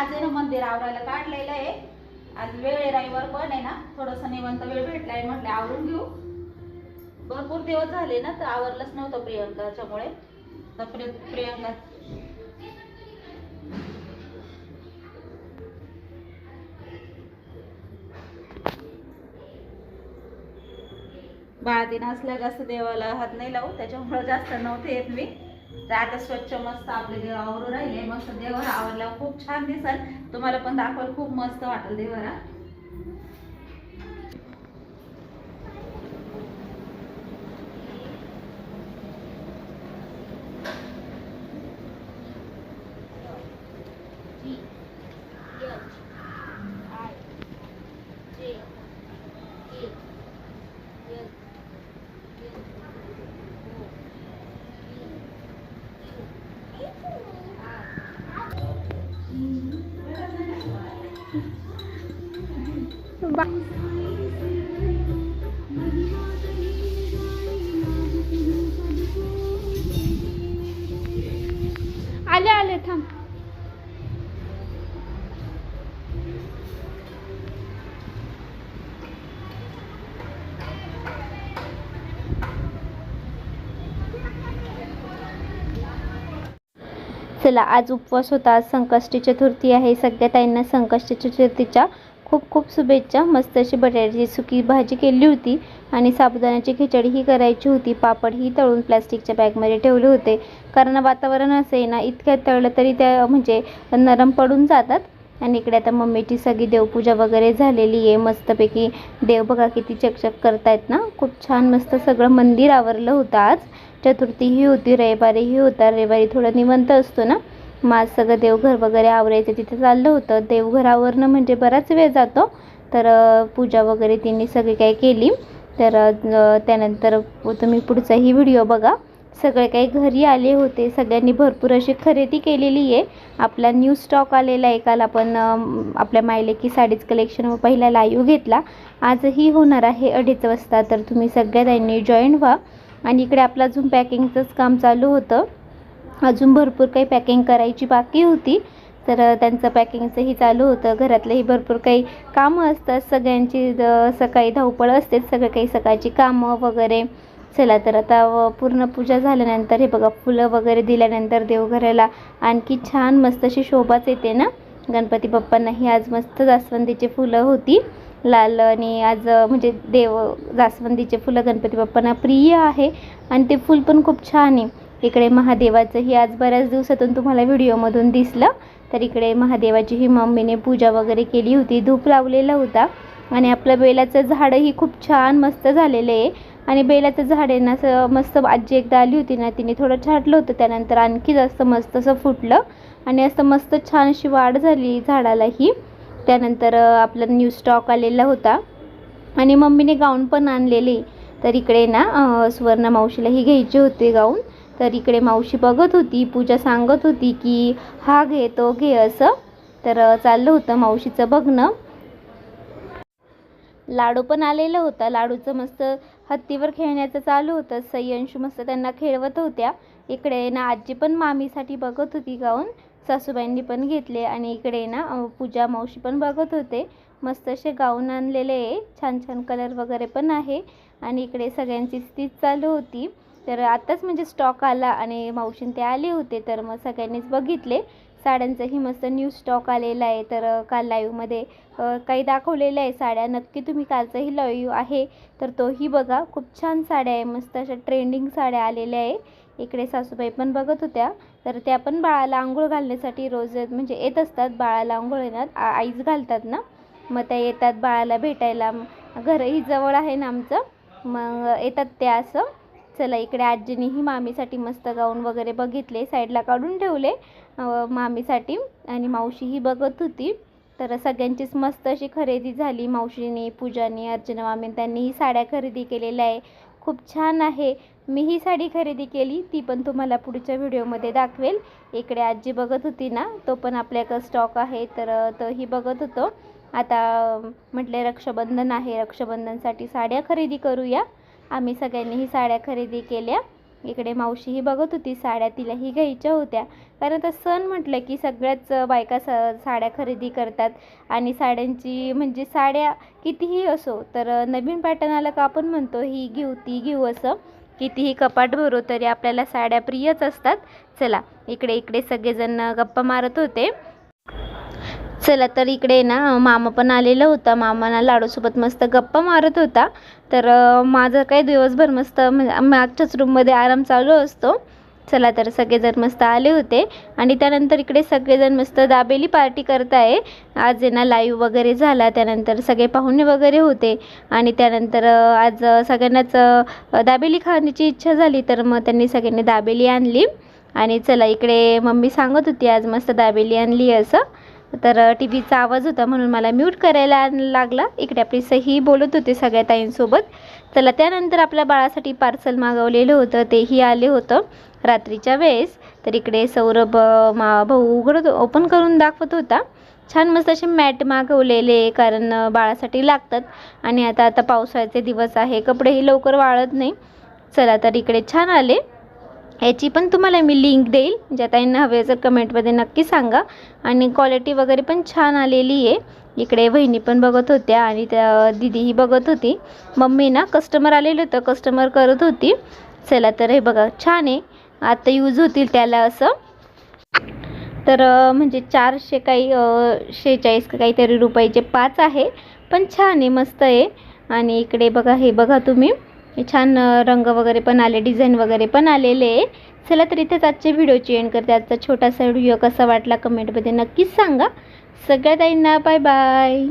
आज आहे ना मंदिर आवरायला काढलेलं आहे। आज वेळ आहे, रविवार पण आहे ना, थोडंसं निवांत वेळ भेटलाय, म्हटलं आवरून घेऊ। भरपूर दिवस झाले ना तर आवरलंच नव्हतं प्रियंकाच्यामुळे। तर प्रियंका बाळातीन असल्या जास्त देवाला हात नाही लावू, त्याच्यामुळे जास्त नव्हते येत मी। तर आता स्वच्छ मस्त आपले देव आवरून राहिले, मस्त देवघर आवरल्यावर खूप छान दिसल, तुम्हाला पण दाखवायला खूप मस्त वाटेल देवघरा। आले आले थांब। चला, आज उपवास होता, आज संकष्टी चतुर्थी आहे। सगळ्या ताईंना संकष्टी चतुर्थीच्या खूप खूप शुभेच्छा। मस्त अशी बटाट्याची सुकी भाजी केली होती आणि साबुदाण्याची खिचडी ही करायची होती। पापड ही तळून प्लास्टिकच्या बॅगमध्ये ठेवले होते, कारण वातावरण असं आहे ना, इतक्यात तळलं तरी त्या म्हणजे नरम पडून जातात। आणि इकडे आता मम्मीची सगळी देवपूजा वगैरे झालेली आहे। मस्तपैकी देव बघा किती चकचक करतायत ना, खूप छान मस्त सगळं मंदिर आवरलं होतं। आज चतुर्थी ही होती, रविवारीही होता, रविवारी थोडं निवांत असतो ना, मग आज सगळं देवघर वगैरे आवरायचं तिथे चाललं होतं। देवघर आवरणं म्हणजे बराच वेळ जातो, तर पूजा वगैरे तिने सगळी काही केली। तर त्यानंतर तुम्ही पुढचाही व्हिडिओ बघा। सगळे काही घरी आले होते, सगळ्यांनी भरपूर अशी खरेदी केलेली आहे। आपला न्यू स्टॉक आलेला आहे, काल आपण आपल्या मायलेकी साडीज कलेक्शन पहिला लाईव्ह घेतला, आजही होणार आहे 2:30 वाजता। तर तुम्ही सगळ्यांनी जॉईन व्हा। आणि इकडे आपलं अजून पॅकिंगचंच काम चालू होतं, अजून भरपूर काही पॅकिंग करायची बाकी होती, तर त्यांचं पॅकिंगचंही चालू होतं। घरातलेही भरपूर काही कामं असतात, सगळ्यांची सकाळी धावपळ असते, सगळं काही सकाळची कामं वगैरे। चला, तर आता पूर्ण पूजा झाल्यानंतर हे बघा फुलं वगैरे दिल्यानंतर देवघराला आणखी छान मस्त अशी शोभाच येते ना। गणपती बाप्पांनाही आज मस्त जास्वंदीची फुलं होती लाल, आणि आज म्हणजे जास्वंदीचे फुलं गणपती बाप्पांना प्रिय आहे आणि ते फूल पण खूप छान आहे। इकडे महादेवाचंही आज बऱ्याच दिवसातून तुम्हाला व्हिडिओमधून दिसलं, तर इकडे महादेवाची ही मम्मीने पूजा वगैरे केली होती, धूप लावलेला होता। आणि आपलं बेलाचं झाडही खूप छान मस्त झालेलं आहे। आणि बेलाचं झाड आहे ना असं मस्त, आजी एकदा आली होती ना, तिने थोडं छाटलं होतं, त्यानंतर आणखी जास्त मस्त असं फुटलं आणि असं मस्त छान अशी वाढ झाली झाडालाही। त्यानंतर आपला न्यू स्टॉक आलेला होता आणि मम्मीने गाऊन पण आणलेली। तर इकडे ना सुवर्ण मावशीलाही घ्यायचे होते गाऊन, तर इकडे मावशी बघत होती, पूजा सांगत होती की हा घे तो घे असं, तर चाललं होतं मावशीचं बघणं। लाडू पण आलेलं होता, लाडूचं मस्त हत्तीवर खेळण्याचं चालू होतं, सय्यंशू मस्त त्यांना खेळवत होत्या। इकडे ना आजी पण मामीसाठी बघत होती गाऊन, सासूबाईंनी पण घेतले। आणि इकडे ना पूजा मावशी पण बघत होते, मस्त असे गाऊन आणलेले आहे, छान छान कलर वगैरे पण आहे। आणि इकडे सगळ्यांची स्टिच चालू होती, तर आताच म्हणजे स्टॉक आला आणि मावशीन ते आले होते, तर मग सगळ्यांनीच बघितले। साड्यांचाही मस्त न्यू स्टॉक आलेला आहे, तर काल लाईव्हमध्ये काही दाखवलेलं आहे साड्या, नक्की तुम्ही कालचाही लाईव्ह आहे तर तोही बघा। खूप छान साड्या आहे, मस्त अशा ट्रेंडिंग साड्या आलेल्या आहे। इकडे सासूबाई पण बघत होत्या, तर त्या पण बाळाला आंघोळ घालण्यासाठी रोज म्हणजे येत असतात, बाळाला आंघोळ येणार आईच घालतात ना, मग त्या येतात बाळाला भेटायला, घरही जवळ आहे ना आमचं, मग येतात त्या असं। चला, इकडे आजीनीही मामीसाठी मस्त गाऊन वगैरे बघितले, साईडला काढून ठेवले मामीसाठी, आणि मावशीही बघत होती। तर सगळ्यांचीच मस्त अशी खरेदी झाली, मावशीने, पूजाने, अर्चना मामी त्यांनीही साड्या खरेदी केलेल्या आहे, खूप छान आहे। मी ही साडी खरेदी केली, ती पण तुम्हाला पुढच्या व्हिडिओमध्ये दाखवेल। इकडे आजी बघत होती ना, तो पण आपल्याकडे स्टॉक आहे, तर तोही बघत होतो। आता म्हटले रक्षाबंधन आहे, रक्षाबंधनसाठी साड्या खरेदी करूया। आम्ही सगळ्यांनीही साड्या खरेदी केल्या, इकडे मावशीही बघत होती साड्या, तिलाही घ्यायच्या होत्या. कारण आता सण म्हटलं की सगळ्याच बायका साड्या खरेदी करतात. आणि साड्यांची म्हणजे साड्या कितीही असो तर नवीन पॅटर्न आलं का आपण म्हणतो ही घेऊ ती घेऊ असं. कितीही कपाट भरो तरी आपल्याला साड्या प्रियच असतात. चला इकडे सगळेजण गप्पा मारत होते. चला तर इकडे ना मामा पण आलेला होता. मामाना लाडूसोबत मस्त गप्पा मारत होता. तर माझं काय दिवसभर मस्त मागच्याच रूममध्ये आराम चालू असतो. चला तर सगळेजण मस्त आले होते. आणि त्यानंतर इकडे सगळेजण मस्त दाबेली पार्टी करत आहे. आज आहे ना लाईव्ह वगैरे झाला, त्यानंतर सगळे पाहुणे वगैरे होते. आणि त्यानंतर आज सगळ्यांनाच दाबेली खाण्याची इच्छा झाली, तर मग त्यांनी सगळ्यांनी दाबेली आणली. आणि चला इकडे मम्मी सांगत होती आज मस्त दाबेली आणली असं. तर टी व्हीचा आवाज होता म्हणून मला म्यूट करायला लागला. इकडे आपली सही बोलत होते सगळ्या ताईंसोबत. चला त्यानंतर आपल्या बाळासाठी पार्सल मागवलेलं होतं, तेही आले होतं रात्रीच्या वेळेस. तर इकडे सौरभ भाऊ ओपन करून दाखवत होता. छान मस्त असे मॅट मागवलेले, कारण बाळासाठी लागतात. आणि आता पावसाळ्याचे दिवस आहे, कपडेही लवकर वाळत नाही. चला तर इकडे छान आले. याची पण तुम्हाला मी लिंक देईल, ज्या ताईंना हवे जर कमेंटमध्ये नक्की सांगा. आणि क्वालिटी वगैरे पण छान आलेली आहे. इकडे वहिनी पण बघत होत्या आणि त्या दीदीही बघत होती. मम्मी ना कस्टमर आलेलं होतं, कस्टमर करत होती. चला तर हे बघा छान आहे, आता यूज होतील त्याला असं. तर म्हणजे 400 काही 46 काहीतरी रुपयाचे 5 आहे, पण छान आहे, मस्त आहे. आणि इकडे बघा हे बघा तुम्ही, छान रंग वगैरे पण आले, डिझाईन वगैरे पण आलेले आहे. चला तर इथेच आजच्या व्हिडिओची एंड करते. आजचा छोटासा व्हिडिओ कसा वाटला कमेंटमध्ये नक्कीच सांगा. सगळ्या ताईंना बाय बाय.